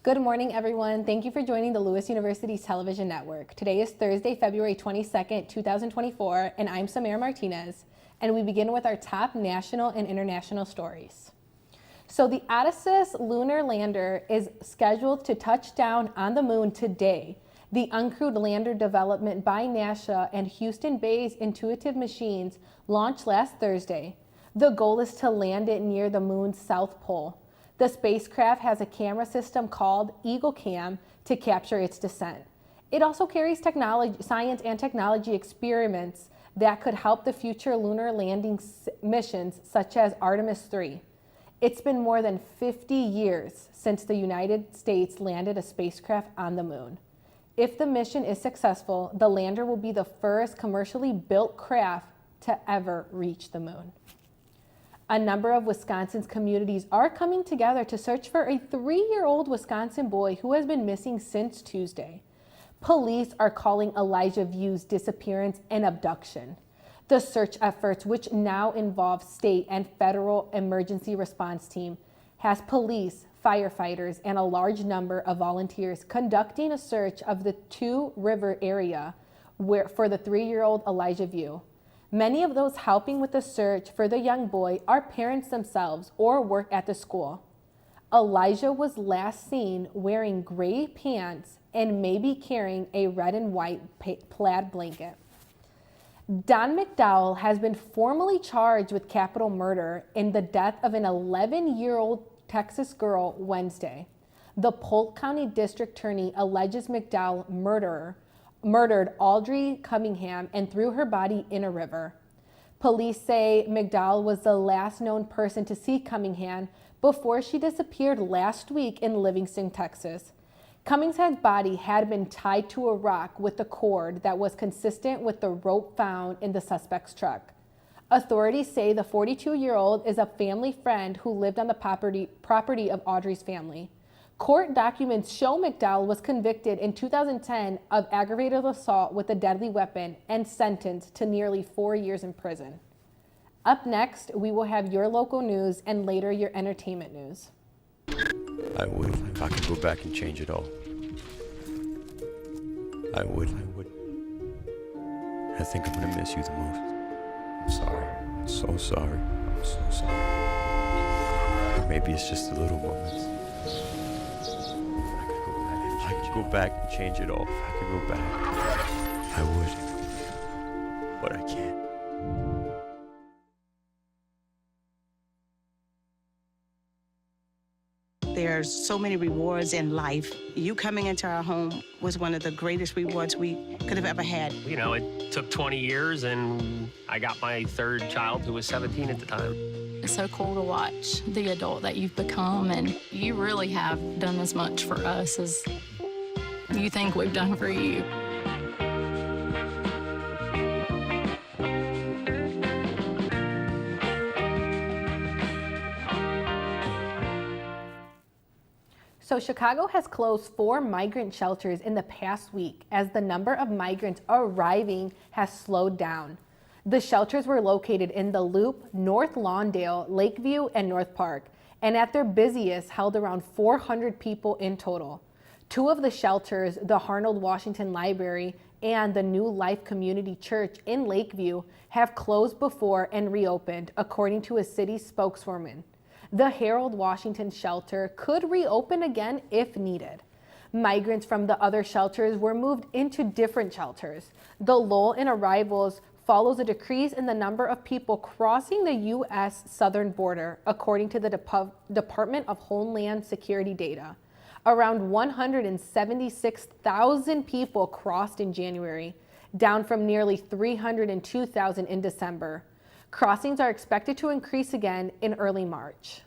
Good morning, everyone. Thank you for joining the Lewis University's Television Network. Today is Thursday, February 22nd, 2024, and I'm Samara Martinez, and we begin with our top national and international stories. So the Odysseus lunar lander is scheduled to touch down on the moon today. The uncrewed lander development by NASA and Houston-based Intuitive Machines launched last Thursday. The goal is to land it near the moon's south pole. The spacecraft has a camera system called EagleCam to capture its descent. It also carries science and technology experiments that could help the future lunar landing missions such as Artemis 3. It's been more than 50 years since the United States landed a spacecraft on the moon. If the mission is successful, the lander will be the first commercially built craft to ever reach the moon. A number of Wisconsin's communities are coming together to search for a 3-year-old Wisconsin boy who has been missing since Tuesday. Police are calling Elijah View's disappearance an abduction. The search efforts, which now involve state and federal emergency response team, has police, firefighters, and a large number of volunteers conducting a search of the Two River area for the 3-year-old Elijah View. Many of those helping with the search for the young boy are parents themselves or work at the school. Elijah was last seen wearing gray pants and maybe carrying a red and white plaid blanket. Don McDowell has been formally charged with capital murder in the death of an 11-year-old Texas girl Wednesday. The Polk County District Attorney alleges McDowell murdered Audrey Cunningham and threw her body in a river. Police say McDowell was the last known person to see Cunningham before she disappeared last week in Livingston, Texas. Cunningham's body had been tied to a rock with a cord that was consistent with the rope found in the suspect's truck. Authorities say the 42-year-old is a family friend who lived on the property of Audrey's family. Court documents show McDowell was convicted in 2010 of aggravated assault with a deadly weapon and sentenced to nearly 4 years in prison. Up next, we will have your local news and later your entertainment news. I would if I could go back and change it all. I would. I think I'm gonna miss you the most. I'm sorry. I'm so sorry. I'm so sorry. Or maybe it's just the little moments. If I could go back and change it all, if I could go back, I would. But I can't. There's so many rewards in life. You coming into our home was one of the greatest rewards we could have ever had. You know, it took 20 years, and I got my third child, who was 17 at the time. It's so cool to watch the adult that you've become, and you really have done as much for us as you think we've done for you. So Chicago has closed 4 migrant shelters in the past week as the number of migrants arriving has slowed down. The shelters were located in the Loop, North Lawndale, Lakeview, and North Park, and at their busiest held around 400 people in total. 2 of the shelters, the Arnold Washington Library and the New Life Community Church in Lakeview, have closed before and reopened, according to a city spokeswoman. The Harold Washington shelter could reopen again if needed. Migrants from the other shelters were moved into different shelters. The lull in arrivals follows a decrease in the number of people crossing the U.S. southern border, according to the Department of Homeland Security data. Around 176,000 people crossed in January, down from nearly 302,000 in December. Crossings are expected to increase again in early March.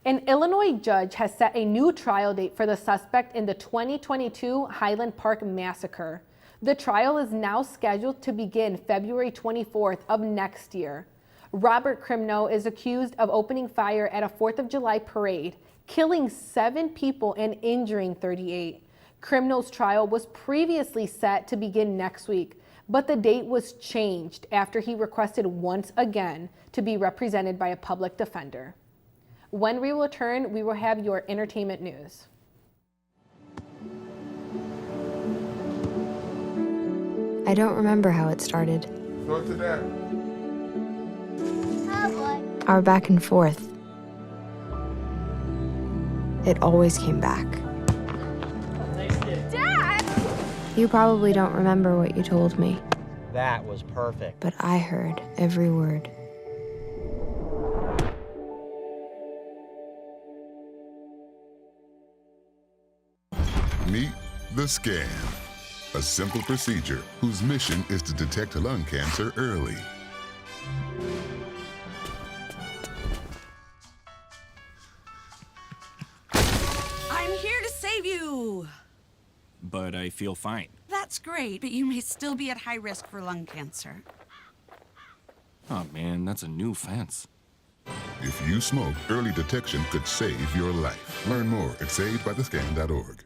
An Illinois judge has set a new trial date for the suspect in the 2022 Highland Park massacre. The trial is now scheduled to begin February 24th of next year. Robert Crimno is accused of opening fire at a 4th of July parade, killing 7 people and injuring 38. Crimno's trial was previously set to begin next week, but the date was changed after he requested once again to be represented by a public defender. When we return, we will have your entertainment news. I don't remember how it started. Go to that. Our back and forth. It always came back. Dad! You probably don't remember what you told me, That was perfect. but I heard every word. Meet the scan, a simple procedure whose mission is to detect lung cancer early. I'm here to save you. But I feel fine. That's great, but you may still be at high risk for lung cancer. Oh man, that's a new fence. If you smoke, early detection could save your life. Learn more at savedbythescan.org.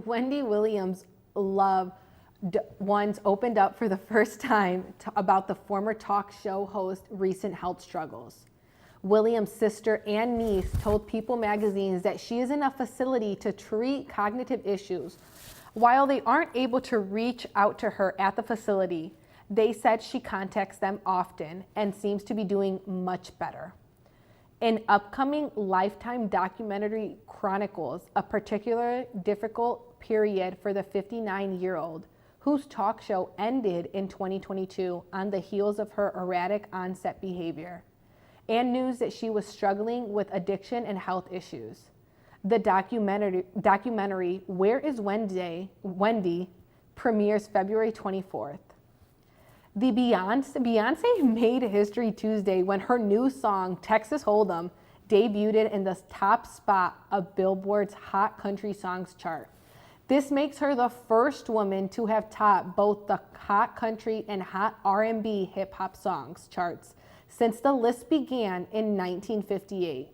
Wendy Williams' loved ones opened up for the first time about the former talk show host recent health struggles. Williams' sister and niece told People magazine that she is in a facility to treat cognitive issues. While they aren't able to reach out to her at the facility, they said she contacts them often and seems to be doing much better. An upcoming Lifetime documentary chronicles a particular difficult period for the 59-year-old whose talk show ended in 2022 on the heels of her erratic onset behavior, and news that she was struggling with addiction and health issues. The documentary Where is Wendy premieres February 24th. The Beyonce made history Tuesday when her new song, Texas Hold'em, debuted in the top spot of Billboard's Hot Country Songs chart. This makes her the first woman to have topped both the Hot Country and Hot R&B hip hop songs charts since the list began in 1958.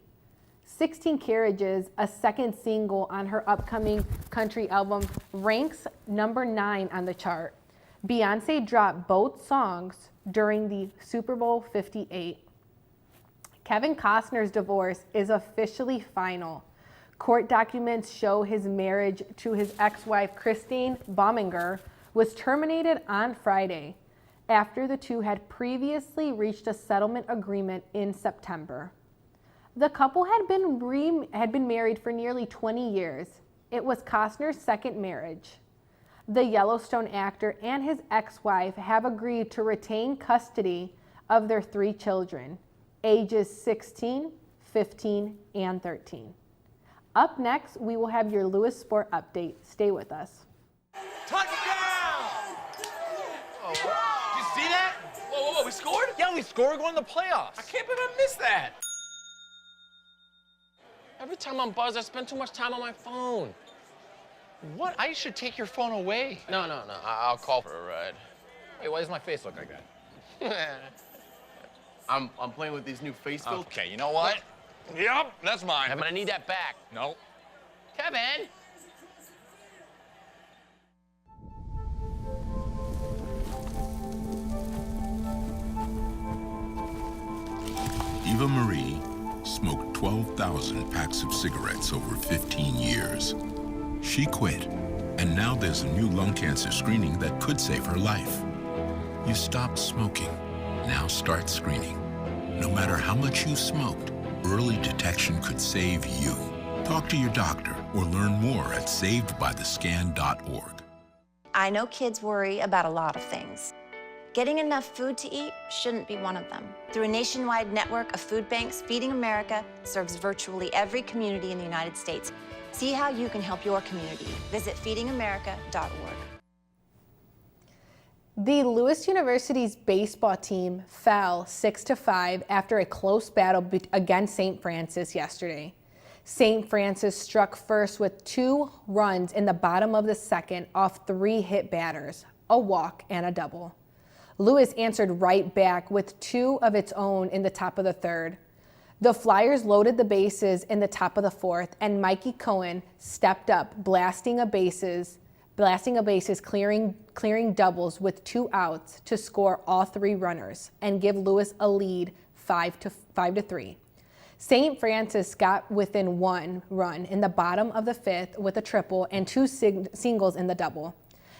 16 Carriages, a second single on her upcoming country album, ranks number 9 on the chart. Beyonce dropped both songs during the Super Bowl 58. Kevin Costner's divorce is officially final. Court documents show his marriage to his ex-wife Christine Bauminger was terminated on Friday after the two had previously reached a settlement agreement in September. The couple had been married for nearly 20 years. It was Costner's second marriage. The Yellowstone actor and his ex-wife have agreed to retain custody of their 3 children, ages 16, 15, and 13. Up next, we will have your Lewis Sport update. Stay with us. Touchdown! Oh, did you see that? Whoa, we scored? Yeah, we scored. We're going to the playoffs. I can't believe I missed that. Every time I'm buzzed, I spend too much time on my phone. What? I should take your phone away. No. I'll call for a ride. Hey, why does my face look like that? I'm playing with these new face filters. Okay, you know what? Yep, that's mine. I'm gonna need that back. No. Kevin! Eva Marie smoked 12,000 packs of cigarettes over 15 years. She quit, and now there's a new lung cancer screening that could save her life. You stopped smoking. Now start screening. No matter how much you smoked, early detection could save you. Talk to your doctor or learn more at savedbythescan.org. I know kids worry about a lot of things. Getting enough food to eat shouldn't be one of them. Through a nationwide network of food banks, Feeding America serves virtually every community in the United States. See how you can help your community. Visit feedingamerica.org. The Lewis University's baseball team fell 6-5 after a close battle against St. Francis yesterday. St. Francis struck first with 2 runs in the bottom of the second off 3 hit batters, a walk and a double. Lewis answered right back with 2 of its own in the top of the third. The Flyers loaded the bases in the top of the fourth, and Mikey Cohen stepped up, blasting a bases, clearing doubles with 2 outs to score all 3 runners and give Lewis a lead 5-3. St. Francis got within 1 run in the bottom of the 5th with a triple and 2 singles in the double.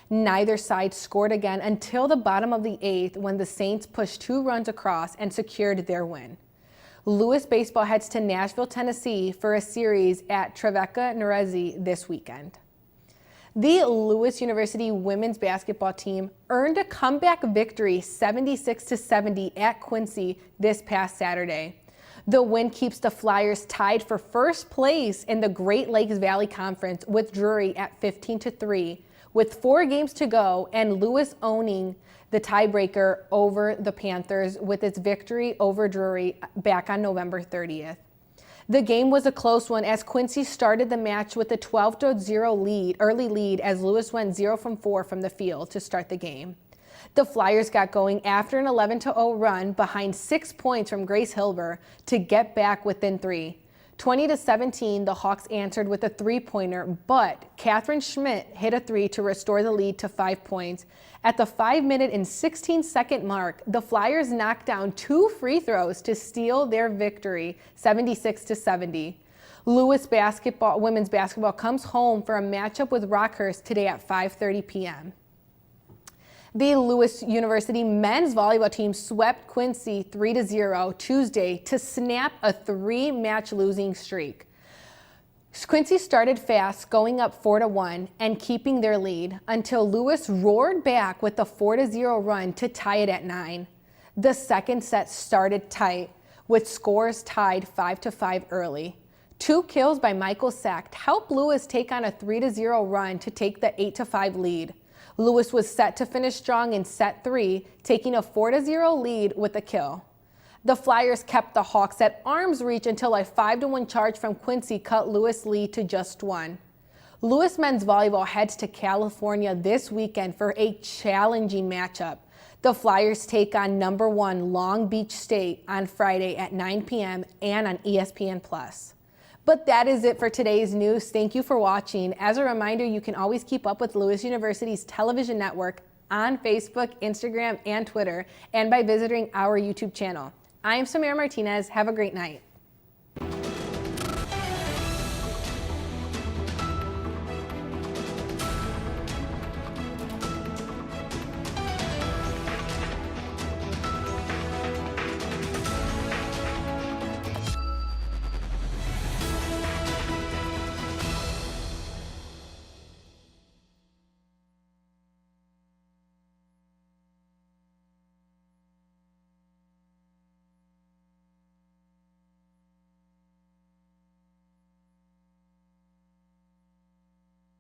Neither side scored again until the bottom of the 8th when the Saints pushed 2 runs across and secured their win. Lewis baseball heads to Nashville, Tennessee for a series at Trevecca Nerezi this weekend. The Lewis University women's basketball team earned a comeback victory 76-70 at Quincy this past Saturday. The win keeps the Flyers tied for first place in the Great Lakes Valley Conference with Drury at 15-3, with 4 games to go, and Lewis owning the tiebreaker over the Panthers with its victory over Drury back on November 30th. The game was a close one as Quincy started the match with a 12-0 early lead as Lewis went 0 from 4 from the field to start the game. The Flyers got going after an 11-0 run behind 6 points from Grace Hilber to get back within 3. 20-17, the Hawks answered with a 3-pointer, but Catherine Schmidt hit a 3 to restore the lead to 5 points. At the 5-minute and 16-second mark, the Flyers knocked down 2 free throws to steal their victory, 76-70. Lewis women's basketball comes home for a matchup with Rockhurst today at 5:30 p.m. The Lewis University men's volleyball team swept Quincy 3-0 Tuesday to snap a 3-match losing streak. Quincy started fast, going up 4-1 and keeping their lead until Lewis roared back with a 4-0 run to tie it at 9. The second set started tight, with scores tied 5-5 early. 2 kills by Michael Sacht helped Lewis take on a 3-0 run to take the 8-5 lead. Lewis was set to finish strong in set 3, taking a 4-0 lead with a kill. The Flyers kept the Hawks at arm's reach until a 5-1 charge from Quincy cut Lewis' lead to just 1. Lewis men's volleyball heads to California this weekend for a challenging matchup. The Flyers take on number 1 Long Beach State on Friday at 9 p.m. and on ESPN+. But that is it for today's news. Thank you for watching. As a reminder, you can always keep up with Lewis University's television network on Facebook, Instagram, and Twitter, and by visiting our YouTube channel. I am Samara Martinez. Have a great night.